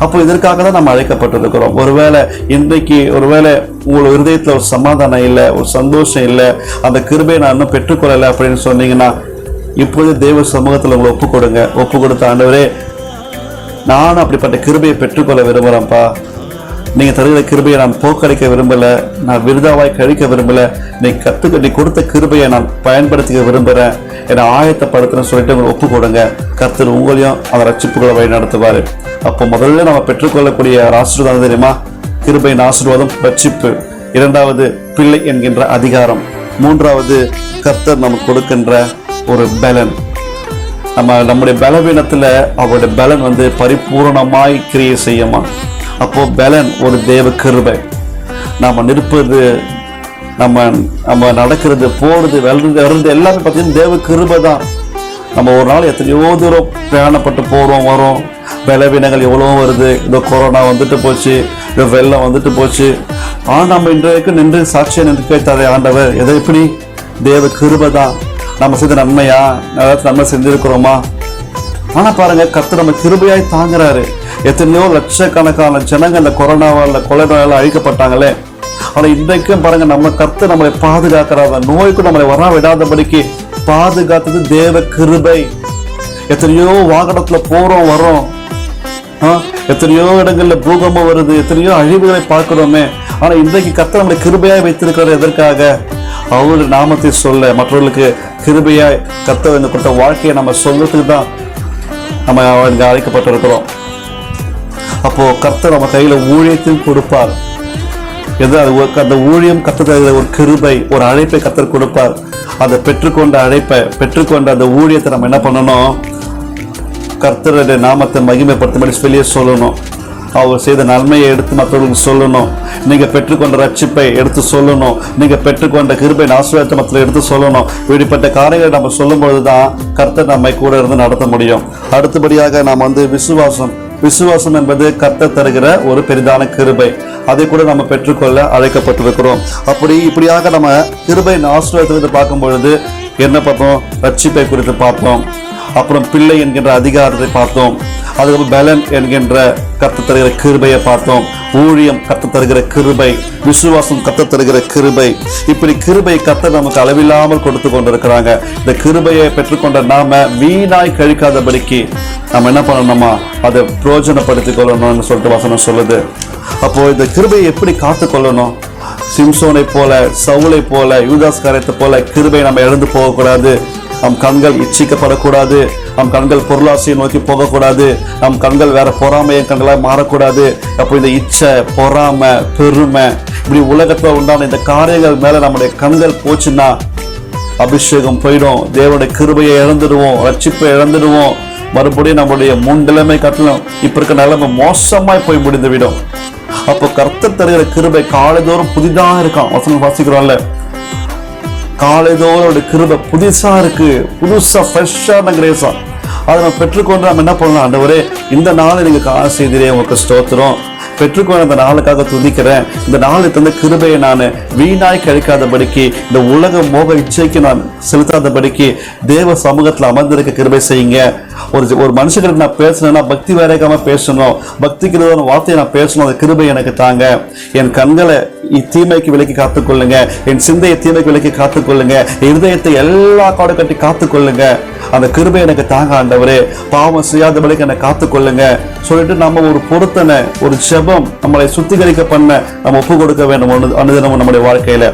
அப்போ இதற்காக தான் நம்ம அழைக்கப்பட்டிருக்கிறோம். ஒருவேளை இன்றைக்கு உங்களோட இருதயத்துல ஒரு சமாதானம் இல்லை, ஒரு சந்தோஷம் இல்லை, அந்த கிருபையை நான் இன்னும் பெற்றுக்கொள்ளலை அப்படின்னு சொன்னீங்கன்னா, இப்போது தேவ சமூகத்துல உங்களை ஒப்பு கொடுங்க. ஒப்பு கொடுத்த ஆண்டவரே, நானும் அப்படிப்பட்ட கிருபையை பெற்றுக்கொள்ள விரும்புகிறேன்ப்பா. நீங்கள் தருகிற கிருபையை நான் போக்கடிக்க விரும்பலை, நான் விருதாவாய் கழிக்க விரும்பலை. நீ கொடுத்த கிருபையை நான் பயன்படுத்திக்க விரும்புகிறேன், என்னை ஆயத்தப்படுத்துன்னு சொல்லிட்டு உங்களை ஒப்பு கொடுங்க. கர்த்தர் உங்களையும் அந்த ரட்சிப்புகளை வழி நடத்துவார். அப்போ முதல்ல நம்ம பெற்றுக்கொள்ளக்கூடிய ஆசீர்வாதம் தெரியுமா? கிருபையின் ஆசீர்வாதம், ரட்சிப்பு. 2வது பிள்ளை என்கின்ற அதிகாரம். 3வது கர்த்தர் நமக்கு கொடுக்கின்ற ஒரு பலன். நம்முடைய பலவீனத்துல அவருடைய பலன் பரிபூர்ணமாய் கிரியை செய்யுமா? அப்போ பலன் ஒரு தேவ கிருபை. நம்ம நிற்பது, நம்ம நடக்கிறது, போறது, வர்றது எல்லாமே பார்த்தீங்கன்னா தேவ கிருபை தான். நம்ம ஒரு நாள் எத்தனையோ தூரம் பிரயாணப்பட்டு போறோம் வரோம். பலவீனங்கள் எவ்வளோ வருது. இந்த கொரோனா வந்துட்டு போச்சு, இந்த வெள்ளம் வந்துட்டு போச்சு. ஆனால் நம்ம இன்றைக்கு நின்று சாட்சியை நின்று தர ஆண்டவர் எதை எப்படி? தேவ கிருபை தான். நம்ம செய்த நன்மையா? நன்மை செஞ்சிருக்கிறோமா? ஆனா பாருங்க, கர்த்தர் நம்ம கிருபையாய் தாங்குறாரு. எத்தனையோ லட்சக்கணக்கான ஜனங்கள் இந்த கொரோனாவால் கொலை நோயால் அழிக்கப்பட்டாங்களே. ஆனா இன்றைக்கும் பாருங்க, நம்ம கர்த்தர் நம்மளை பாதுகாக்கிறாங்க. நோய்க்கு நம்மளை வர விடாதபடிக்கு பாதுகாத்தது தேவ கிருபை. எத்தனையோ வாகனத்துல போறோம் வரோம், எத்தனையோ இடங்கள்ல பூகம்பம் வருது, எத்தனையோ அழிவுகளை பார்க்கிறோமே. ஆனா இன்றைக்கு கர்த்தர் நம்மளை கிருபையாய் வைத்திருக்கிறார். எதற்காக? அவருடைய நாமத்தை சொல்ல, மற்றவர்களுக்கு கிருபையாய் கர்த்தர் இந்த கொடுத்த வாழ்க்கையை நம்ம சொல்றதுக்கு தான் நம்ம இங்கே அழைக்கப்பட்டிருக்கிறோம். அப்போ கர்த்தர் நம்ம கையில ஊழியத்தையும் கொடுப்பார். அந்த ஊழியம் கர்த்தர் ஒரு கிருபை, ஒரு அழைப்பை கர்த்தர் கொடுப்பார். அதை பெற்றுக்கொண்ட அழைப்பை, பெற்றுக்கொண்ட அந்த ஊழியத்தை நம்ம என்ன பண்ணணும்? கர்த்தருடைய நாமத்தை மகிமைப்படுத்தும்படி வெளியே சொல்லணும். அவர் செய்த நன்மையை எடுத்து மற்றவர்களுக்கு சொல்லணும். நீங்க பெற்றுக்கொண்ட ரட்சிப்பை எடுத்து சொல்லணும். நீங்க பெற்றுக்கொண்ட கிருபை ஆசீர்வாதத்தை மற்ற எடுத்து சொல்லணும். இப்படிப்பட்ட காரியங்களை நம்ம சொல்லும் பொழுதுதான் கர்த்தர் நம்மை கூட இருந்து நடத்த முடியும். அடுத்தபடியாக நாம் விசுவாசம் என்பது கர்த்தர் தருகிற ஒரு பெரிதான கிருபை. அதை கூட நம்ம பெற்றுக்கொள்ள அழைக்கப்பட்டிருக்கிறோம். இப்படியாக நம்ம கிருபையின் ஆசீர்வாதத்தை பார்க்கும் பொழுது என்ன பார்த்தோம்? ரட்சிப்பை குறித்து பார்த்தோம். அப்புறம் பிள்ளை என்கின்ற அதிகாரத்தை பார்த்தோம். அதுக்கப்புறம் பலன் என்கின்ற கர்த்தர் தருகிற கிருபையை பார்த்தோம். ஊழியம் கர்த்தர் தருகிற கிருபை, விசுவாசம் கர்த்தர் தருகிற கிருபை. இப்படி கிருபை கர்த்தர் நமக்கு அளவில்லாமல் கொடுத்து கொண்டிருக்கிறாங்க. இந்த கிருபையை பெற்றுக்கொண்ட நாம வீணாய் கழிக்காதபடிக்கு நம்ம என்ன பண்ணணுமா? அதை பிரயோஜனப்படுத்திக் கொள்ளணும்னு சொல்லிட்டு வசனம் சொல்லுது. அப்போ இந்த கிருபையை எப்படி காத்து கொள்ளணும்? சிம்சோனை போல, சவுலை போல, யூதாஸ் காரியத்தை போல கிருபை நம்ம இழந்து போகக்கூடாது. நம் கண்கள் இச்சிக்கப்படக்கூடாது. நம் கண்கள் பொருளாசையை நோக்கி போகக்கூடாது. நம் கண்கள் வேற பொறாமைய கண்களாக மாறக்கூடாது. அப்போ இந்த இச்சை, பொறாமை, பெருமை, இப்படி உலகத்துல உண்டான இந்த காரியங்கள் மேல நம்முடைய கண்கள் போச்சுன்னா அபிஷேகம் போயிடும். தேவனுடைய கிருபையை இழந்துடுவோம், ரட்சிப்பை இழந்துடுவோம். மறுபடியும் நம்முடைய நிலைமை காட்டிலும் இப்ப இருக்க நிலைமை மோசமாய் போய் முடிந்து விடும். அப்போ கர்த்தர் தருகிற கிருபை காலைதோறும் புதிதாக இருக்கான். வசனம் வாசிக்கிறோம்ல, காலைதோறும் கிருபை புதுசா இருக்கு, புதுசா ஃப்ரெஷ்ஷான கிரேஸா. அதை நம்ம பெற்றுக்கொண்டு நம்ம என்ன பண்ணலாம்? ஆண்டவரே, இந்த நாளை நீங்க காண செய்திரே, உங்களுக்கு ஸ்தோத்திரம். பெற்றுக்கொண்ட அந்த நாளுக்காக துதிக்கிறேன். இந்த நாளை தந்த கிருபையை நான் வீணாய் கழிக்காதபடிக்கு, இந்த உலக மோக இச்சைக்கு நான் செலுத்தாதபடிக்கு தேவ சமூகத்தில் அமர்ந்திருக்க கிருபை செய்யுங்க. ஒரு மனுஷங்களுக்கு நான் பேசணும்னா பக்தி வேலைக்காம பேசணும், பக்திக்கு வார்த்தையை நான் பேசணும். அந்த கிருபை எனக்கு தாங்க. என் கண்களை தீமைக்கு விலக்கி காத்துக்கொள்ளுங்க, என் சிந்தையை தீமைக்கு விலக்கி காத்துக்கொள்ளுங்க, இருதயத்தை எல்லா காடு கட்டி காத்துக்கொள்ளுங்க. அந்த கிருபை எனக்கு தாங்க ஆண்டவரே, பாவம் செய்யாதபடிக்கு என்னை காத்துக்கொள்ளுங்க சொல்லிட்டு நம்ம ஒரு பொருத்தனை, ஒரு ஜெபம் நம்மளை சுத்திகரிக்க பண்ண நம்ம ஒப்பு கொடுக்க வேண்டும் அனுதினமும் நம்முடைய வாழ்க்கையில.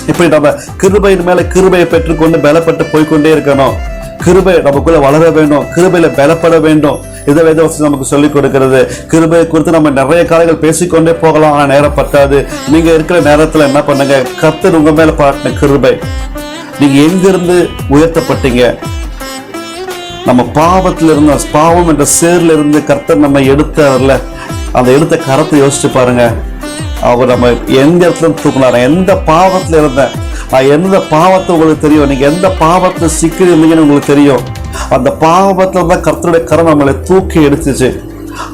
இப்படி நம்ம கிருபையின் மேல கிருபையை பெற்றுக்கொண்டு பலப்பட்டு போய்கொண்டே இருக்கணும். கிருபை நமக்குள்ள வளர வேண்டும், கிருபையில பலப்பட வேண்டும். இதை வேதவசனம் நமக்கு சொல்லிக் கொடுக்கிறது. கிருபையை குறித்து நம்ம நிறைய காரியங்கள் பேசிக்கொண்டே போகலாம், ஆனா நேரம் பத்தாது. நீங்க இருக்கிற நேரத்துல என்ன பண்ணுங்க? கர்த்தர் உங்க மேல பாட்டின கிருபை. நீங்க எங்கிருந்து உயர்த்தப்பட்டீங்க? நம்ம பாவத்துல இருந்து, பாவம் என்ற சேர்ல இருந்து கர்த்தர் நம்ம எடுத்தார்ல, அந்த எடுத்த கரத்தை யோசிச்சு பாருங்க. அவர் நம்ம எந்த இடத்துல தூக்குனாரு? எந்த பாவத்துல இருந்த, எந்த பாவத்தை உங்களுக்கு தெரியும். நீங்க எந்த பாவத்துல சிக்கிறீங்கன்னு உங்களுக்கு தெரியும். அந்த பாவத்துல தான் கர்த்தருடைய கரம் நம்மளை தூக்கி எடுத்துச்சு.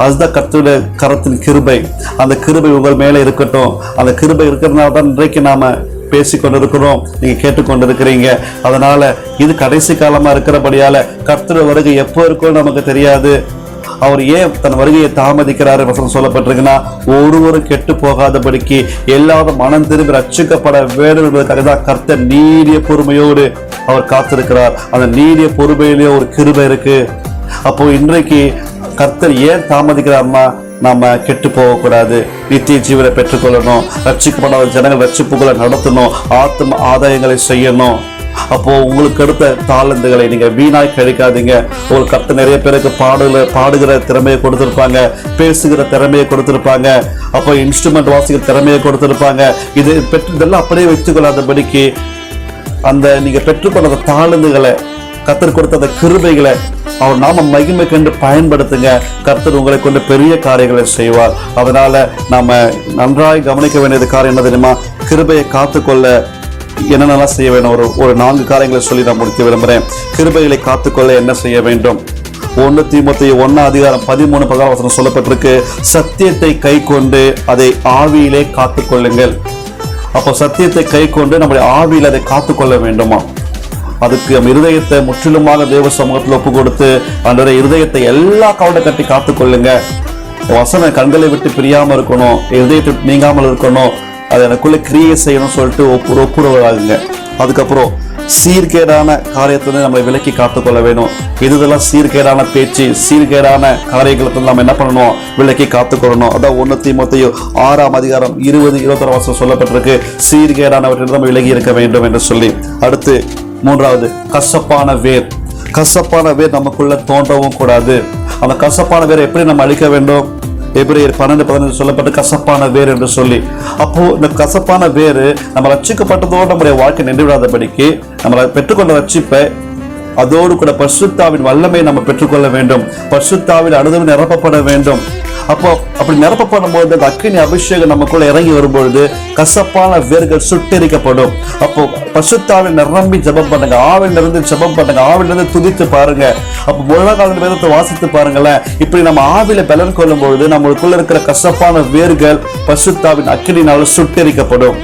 அதுதான் கர்த்தருடைய கரத்தின் கிருபை. அந்த கிருபை உங்கள் மேல இருக்கட்டும். அந்த கிருபை இருக்கிறதுனால தான் இன்றைக்கு நாம பேசிக்கொண்டிருக்கிறோம், நீங்க கேட்டுக்கொண்டிருக்கிறீங்க. அதனால இது கடைசி காலமா இருக்கிறபடியால கர்த்தருடைய வருகை எப்போ இருக்கும் நமக்கு தெரியாது. அவர் ஏன் தன் வருகையை தாமதிக்கிறாரு வசனம் சொல்லப்பட்டிருக்குன்னா, ஒருவரும் கெட்டு போகாதபடிக்கு எல்லாரும் மனம் திரும்பி ரட்சிக்கப்பட வேண்டும் என்பதற்காக தான் கர்த்தர் நீடிய பொறுமையோடு அவர் காத்திருக்கிறார். அந்த நீடிய பொறுமையிலேயே ஒரு கிருபை இருக்கு. அப்போ இன்றைக்கு கர்த்தர் ஏன் தாமதிக்கிறார்னா, நாம கெட்டு போகக்கூடாது, நித்திய ஜீவனை பெற்றுக்கொள்ளணும், ரட்சிக்கப்படாத ஜனங்கள் ரட்சிப்புகளை நடத்தணும், ஆத்ம ஆதாயங்களை செய்யணும். அப்போ உங்களுக்கு அடுத்த தாளந்துகளை நீங்க வீணாய் கழிக்காதீங்க. உங்களுக்கு கர்த்தர் நிறைய பேருக்கு பாடுகிற திறமையை கொடுத்திருப்பாங்க, பேசுகிற திறமையை கொடுத்திருப்பாங்க, அப்போ இன்ஸ்ட்ருமெண்ட் வாசிக்கிற திறமையை கொடுத்திருப்பாங்க. இதெல்லாம் அப்படியே வச்சுக்கொள்ளாதபடிக்கு அந்த நீங்க பெற்றுக்கொண்ட தாளந்துகளை, கர்த்தர் கொடுத்த அந்த கிருபைகளை அவர் நாம மகிமை கண்டு பயன்படுத்துங்க. கர்த்தர் உங்களை கொண்டு பெரிய காரியங்களை செய்வார். அதனால நாம நன்றாய் கவனிக்க வேண்டியது காரியம் என்ன தெரியுமா? கிருபையை காத்துக்கொள்ள என்னென்னலாம் செய்ய வேண்டும்? ஒரு 4 காரியங்களை சொல்லி நான் முடிக்க விரும்புகிறேன். கிருபைகளை காத்துக்கொள்ள என்ன செய்ய வேண்டும்? 1 தீமோத்தேயு 1:13 சொல்லப்பட்டிருக்கு, சத்தியத்தை கை கொண்டு அதை ஆவியிலே காத்துக்கொள்ளுங்கள். அப்போ சத்தியத்தை கை கொண்டு நம்முடைய ஆவியில் அதை காத்துக்கொள்ள வேண்டுமா? அதுக்கு நம்ம இருதயத்தை முற்றிலுமாக தேவ சமூகத்தில் ஒப்பு கொடுத்து அந்த இருதயத்தை எல்லா கவலை கட்டி காத்துக்கொள்ளுங்க. வசன கண்களை விட்டு பிரியாம இருக்கணும், இருதயத்தை நீங்காமல் இருக்கணும், அதை எனக்குள்ள கிரியை செய்யணும் சொல்லிட்டு ஒப்புரவாகுங்க. அதுக்கப்புறம் சீர்கேடான காரியத்திலிருந்து நம்மளை விலக்கி காத்துக்கொள்ள வேணும். இதெல்லாம் சீர்கேடான பேச்சு, சீர்கேடான காரியங்களுக்கு நம்ம என்ன பண்ணணும், விலக்கி காத்துக்கொள்ளணும். அதான் 1 தீமோத்தேயு 6ஆம் அதிகாரம் 20-21 சொல்லப்பட்டிருக்கு, சீர்கேடானவற்றில் நம்ம விலகி இருக்க வேண்டும் என்று சொல்லி. அடுத்து 3வது, கசப்பான வேர். கசப்பான வேர் நமக்குள்ள தோன்றவும் கூடாது. அந்த கசப்பான வேரை எப்படி நம்ம அழிக்க வேண்டும்? எபிரேயர் 12:15 சொல்லப்பட்டு கசப்பான வேர் என்று சொல்லி. அப்போ இந்த கசப்பான வேறு நம்ம ரட்சிக்கப்பட்டதோடு நம்முடைய வாழ்க்கை நின்று விடாதபடிக்கு நம்ம பெற்றுக்கொண்ட ரட்சிப்பை அதோடு கூட பரிசுத்தாவின் வல்லமை நம்ம பெற்றுக்கொள்ள வேண்டும். பரிசுத்தாவின் அனுபவம் நிரப்பப்பட வேண்டும். அப்போ அப்படி நிரப்பப்படும் போது அந்த அக்கினி அபிஷேகம் நமக்குள்ள இறங்கி வரும்பொழுது கசப்பான வேர்கள் சுட்டெரிக்கப்படும். அப்போ பரிசுத்தாவின் நிரம்பி ஜெபம் பண்ணுங்க, ஆவில இருந்து ஜெபம் பண்ணுங்க, ஆவில இருந்து துதித்து பாருங்க. அப்போ முழங்கால வேதத்தை வாசித்து பாருங்களேன். இப்படி நம்ம ஆவில பலன் கொள்ளும் பொழுது நம்மளுக்குள்ள இருக்கிற கசப்பான வேர்கள் பரிசுத்தாவின் அக்கினினால சுட்டெரிக்கப்படும்.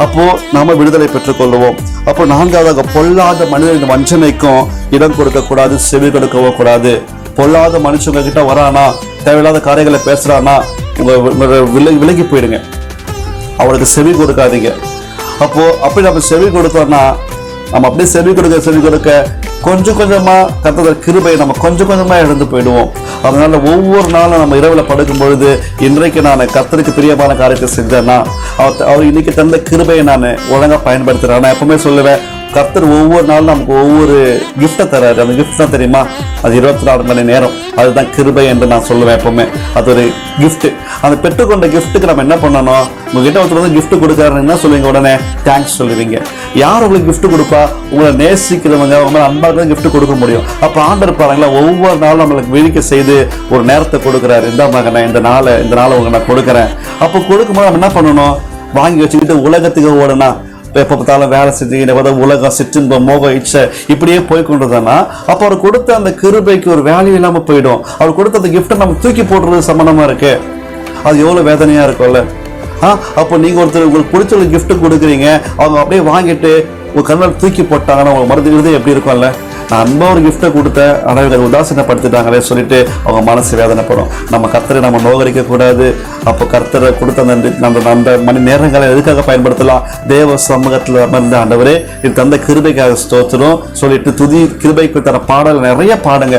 அப்போ நாம விடுதலை பெற்றுக் கொள்வோம். அப்போ 4வது, பொல்லாத மனிதனின் வஞ்சனைக்கும் இடம் கொடுக்க கூடாது, செவி கொடுக்கவும் கூடாது. பொல்லாத மனுஷங்க கிட்ட வரானா, தேவையில்லாத காரியங்களை பேசுறானா, விலகி போயிடுங்க, அவளுக்கு செவி கொடுக்காதீங்க. அப்போ அப்படி நம்ம செவி கொடுத்தோம்னா நம்ம அப்படியே செவி கொடுக்க கொஞ்சம் கொஞ்சமா கர்த்தர் கிருபையை நம்ம கொஞ்சம் கொஞ்சமா இழந்து போயிடுவோம். அதனால ஒவ்வொரு நாளும் நம்ம இரவுல படுக்கும் பொழுது இன்றைக்கு நான் கர்த்தருக்கு பிரியமான காரியத்தை செஞ்சேன்னா அவர் இன்னைக்கு தந்த கிருபையை நான் ஒழுங்கா பயன்படுத்துறேன். நான் எப்பவுமே சொல்லுவேன், கர்த்தர் ஒவ்வொரு நாளும் நமக்கு ஒவ்வொரு கிஃப்டை தராரு. அந்த கிஃப்ட் தான் தெரியுமா, அது 24 மணி நேரம். அதுதான் கிருபை என்று நான் சொல்லுவேன் எப்பவுமே. அது ஒரு கிஃப்ட். அந்த பெற்றுக்கொண்ட கிஃப்ட்டுக்கு நம்ம என்ன பண்ணணும், உங்ககிட்ட ஒருத்தர் வந்து கிஃப்ட் கொடுக்காருன்னு என்ன சொல்லுவீங்க, உடனே தேங்க்ஸ் சொல்லுவீங்க. யார் உங்களுக்கு கிஃப்ட் கொடுப்பா? உங்களை நேசிக்கிறவங்க, உங்களை அன்பாக கிஃப்ட் கொடுக்க முடியும். அப்போ ஆண்டவர் பாருங்களா, ஒவ்வொரு நாளும் நம்மளுக்கு விழிக்க செய்து ஒரு நேரத்தை கொடுக்குறாரு. இந்த மகனை இந்த நாளை உங்களுக்கு நான் கொடுக்குறேன். அப்போ கொடுக்கும்போது நம்ம என்ன பண்ணணும், வாங்கி வச்சுக்கிட்டு உலகத்துக்கு ஓடனா எப்போ பார்த்தாலும் வேலை செஞ்சு உலகம், சிற்றின்பம், மோகம், இச்சை இப்படியே போய் கொண்டுதானா அப்போ அவர் கொடுத்த அந்த கிருபைக்கு ஒரு வேல்யூ இல்லாம போயிடும். அவர் கொடுத்த அந்த கிஃப்ட்டை நம்ம தூக்கி போடுறது சம்பந்தமா இருக்கு. அது எவ்வளவு வேதனையா இருக்கும்ல. அப்போ நீங்க ஒருத்தர் உங்களுக்கு பிடிச்ச ஒரு கிஃப்ட் கொடுக்குறீங்க, அவங்க அப்படியே வாங்கிட்டு ஒரு கண்ணால் தூக்கி போட்டாங்கன்னா உங்களுக்கு மறுத்துக்கிறது எப்படி இருக்கும்ல. நான் அன்பா ஒரு கிஃப்ட்டை கொடுத்தேன், ஆனால் இவங்க உதாசீனப்படுத்திட்டாங்களே சொல்லிட்டு அவங்க மனசு வேதனைப்படும். நம்ம கர்த்தரை நம்ம நோகரிக்க கூடாது. அப்போ கர்த்தரை கொடுத்த அந்த மணி நேரங்களை எதுக்காக பயன்படுத்தலாம், தேவ சமூகத்தில் அமர்ந்த ஆண்டவரே இது தந்த கிருபைக்காக ஸ்தோத்திரம் சொல்லிட்டு துதி கிருபைக்கு தர பாடல் நிறைய பாடுங்க.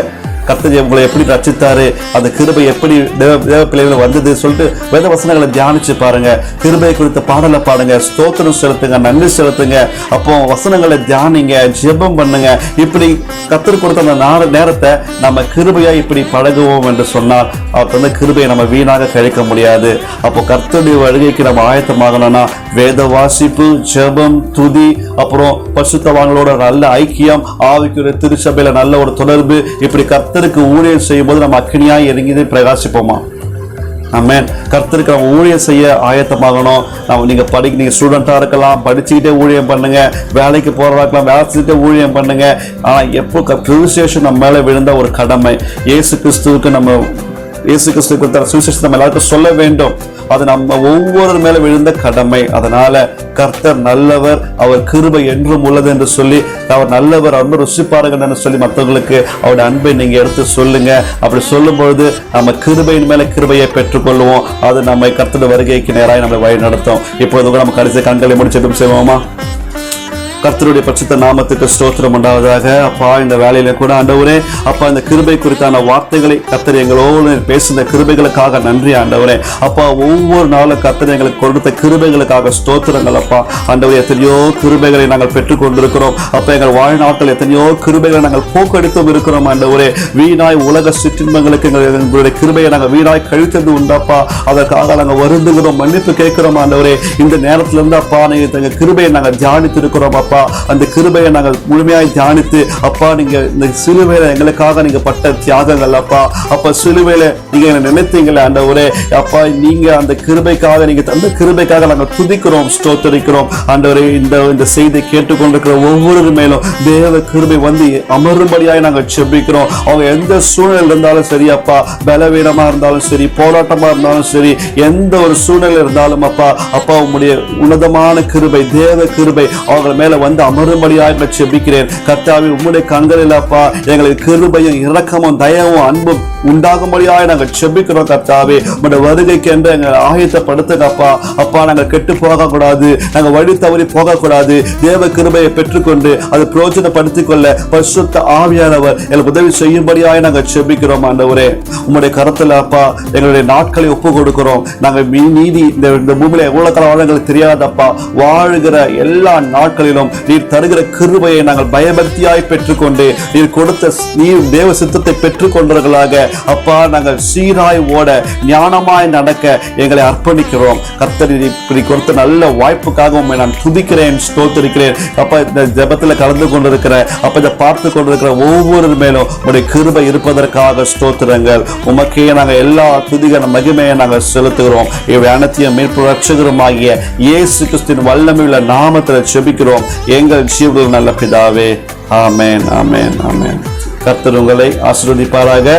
கர்த்தர் உங்களை எப்படி ரட்சித்தாரு, அந்த கிருபை எப்படி தேவ பிள்ளைகள் வந்தது சொல்லிட்டு வேத வசனங்களை தியானிச்சு பாருங்க. கிருபை குறித்த பாடலை பாடுங்க, ஸ்தோத்திரம் செலுத்துங்க, நன்றி செலுத்துங்க. அப்போ வசனங்களை தியானிங்க, ஜெபம் பண்ணுங்க. இப்படி கர்த்தர் கொடுத்த அந்த நேரத்தை நம்ம கிருபையா இப்படி பழகுவோம் என்று சொன்னால் அவர் தந்த கிருபையை நம்ம வீணாக கழிக்க முடியாது. அப்போ கர்த்தருடைய வருகைக்கு நம்ம ஆயத்தமாகணும்னா வேத வாசிப்பு, ஜெபம், துதி, அப்புறம் பரிசுத்தவான்களோட நல்ல ஐக்கியம், ஆவிக்குரிய திருச்சபையில நல்ல ஒரு தொடர்பு, இப்படி கர்த்தருக்கு ஊழியம் செய்யும் போது நம்ம அக்கினியாய் இறங்கி பிரகாசிப்போமா? ஆமென். கர்த்தருக்கு நம்ம ஊழியம் செய்ய ஆயத்தமாகணும். நீங்க ஸ்டூடெண்டா இருக்கலாம், படிச்சுக்கிட்டே ஊழியம் பண்ணுங்க, வேலைக்கு போறதா இருக்கலாம், வேலை செஞ்சுட்டே ஊழியம் பண்ணுங்க. ஆனா எப்போ சுவிசேஷம் நம்ம மேல விழுந்த ஒரு கடமை, இயேசு கிறிஸ்துவுக்கு சுவிசேஷம் நம்ம எல்லாருக்கும் சொல்ல வேண்டும். அது நம்ம ஒவ்வொரு மேல விழுந்த கடமை. அதனால கர்த்தர் நல்லவர், அவர் கிருபை என்றும் உள்ளது என்று சொல்லி, அவர் நல்லவர், அவர் ருசி பாருங்கள் என்று சொல்லி மற்றவங்களுக்கு அவருடைய அன்பை நீங்க எடுத்து சொல்லுங்க. அப்படி சொல்லும் பொழுது நம்ம கிருபையின் மேல கிருபையை பெற்றுக்கொள்வோம். அது நம்ம கர்த்தருடைய வருகைக்கு நேராக நம்மளை வழி நடத்தும். இப்பொழுது கூட நம்ம கடைசி கண்களை முடிச்சு செய்வோமா? கர்த்தருடைய பரிசுத்த நாமத்துக்கு ஸ்தோத்திரம் உண்டாவதாக. அப்பா இந்த வேலையில கூட ஆண்டவரே, அப்பா இந்த கிருபை குறித்தான வார்த்தைகளை கர்த்தர் எங்களோடு பேசுகிற கிருபைகளுக்காக நன்றி ஆண்டவரே. அப்பா ஒவ்வொரு நாளும் கர்த்தர் எங்களுக்கு கொடுத்த கிருபைகளுக்காக ஸ்தோத்திரங்கள். அப்பா ஆண்டவரே, எத்தனையோ கிருபைகளை நாங்கள் பெற்றுக் கொண்டிருக்கிறோம். அப்ப எங்கள் வாழ்நாட்டில் எத்தனையோ கிருபைகளை நாங்கள் போக்கெடுத்தும் இருக்கிறோம் ஆண்டவரே. வீணாய் உலக சிற்றின்பங்களுக்கு எங்களுடைய கிருபையை நாங்கள் வீணாய் கழித்தது உண்டாப்பா. அதற்காக நாங்கள் வருந்துகிறோம், மன்னிப்பு கேட்கிறோம் ஆண்டவரே. இந்த நேரத்துல இருந்து அப்பா நீங்க கிருபையை நாங்கள் தியானித்திருக்கிறோம். அப்பா அந்த கிருபையை நாங்கள் முழுமையாய் தியானித்து, அப்பா நீங்க இந்த சிலுவையில எங்களுக்காக நீங்க பட்ட தியாகங்கள், அப்பா அப்ப சிலுவையில நீங்க நினைத்தீங்களே ஆண்டவரே. அப்பா நீங்க அந்த கிருபைக்காக, நீங்க தந்த கிருபைக்காக நாங்கள் துதிக்கிறோம், ஸ்தோத்திரிக்கிறோம் ஆண்டவரே. இந்த செய்தி கேட்டுக்கொண்டிருக்கிற ஒவ்வொரு மேலும் தேவ கிருபை வந்து அமரும்படியாய் நாங்கள் செபிக்கிறோம். அவங்க எந்த சூழ்நிலை இருந்தாலும் சரி அப்பா, பலவீனமா இருந்தாலும் சரி, போராட்டமா இருந்தாலும் சரி, எந்த ஒரு சூழ்நிலை இருந்தாலும் அப்பா உங்களுடைய உன்னதமான கிருபை, தேவ கிருபை அவங்க மேல மத்தியில வந்து அமரும்படியாக செபிக்கிறேன். கர்த்தாவே உம்முடைய கண்களில் அப்பா எங்களுக்கு கிருபையும் இரக்கமும் தயவும் அன்பும் உண்டாகும்படியாக நாங்கள் செபிக்கிறோம். கர்த்தாவே உம்முடைய வருகைக்கு என்று எங்களை ஆயத்தப்படுத்துங்க அப்பா. அப்பா நாங்கள் கெட்டு போக கூடாது, நாங்கள் வழி தவறி போக கூடாது. தேவ கிருபையை பெற்றுக்கொண்டு அதை பிரயோஜனப்படுத்திக் கொள்ள பரிசுத்த ஆவியானவர் எங்களுக்கு உதவி செய்யும்படியாக நாங்கள் செபிக்கிறோம். ஆண்டவரே உம்முடைய கரத்துல அப்பா எங்களுடைய நாட்களை ஒப்பு கொடுக்கிறோம். நாங்கள் நீதி இந்த பூமியில எவ்வளவு காலம் வாழ்ங்களுக்கு தெரியாதப்பா, வாழுகிற எல்லா நாட்களிலும் நீர் தருகிற கிருபையை நாங்கள் பயபக்தியாய் பெற்றுக்கொண்டு நீர் தேவ சித்தத்தை பெற்றுக்கொண்டவர்களாக அப்பா நாங்கள் சீராய் ஓட ஞானமாய் நடக்க எங்களை அர்ப்பணிக்கிறோம். கர்த்தர் இப்படி கொடுத்த நல்ல வாய்ப்புக்காக உண்மை நான் துதிக்கிறேன், ஸ்தோத்திரிக்கிறேன். அப்பா இந்த ஜெபத்துல கலந்து கொண்டிருக்கிற அப்ப இதை பார்த்து கொண்டிருக்கிற ஒவ்வொரு மேலும் உடைய கிருபை இருப்பதற்காக ஸ்தோத்திரங்கள். உமக்கே நாங்கள் எல்லா துதிகான மகிமையை நாங்கள் செலுத்துகிறோம். இவை அனைத்தையும் மீட்பு ரட்சகருமாகிய இயேசு கிறிஸ்துவின் வல்லமையுள்ள நாமத்தில் செபிக்கிறோம் எங்கள் ஜீவர்கள் நல்ல பிதாவே. ஆமென், ஆமென், ஆமென். கர்த்தர் உங்களை ஆசீர்வதிப்பாராக.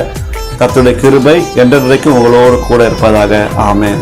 கர்த்தருடைய கிருபை என்றென்றைக்கும் உங்களோடு கூட இருப்பதாக. ஆமென்.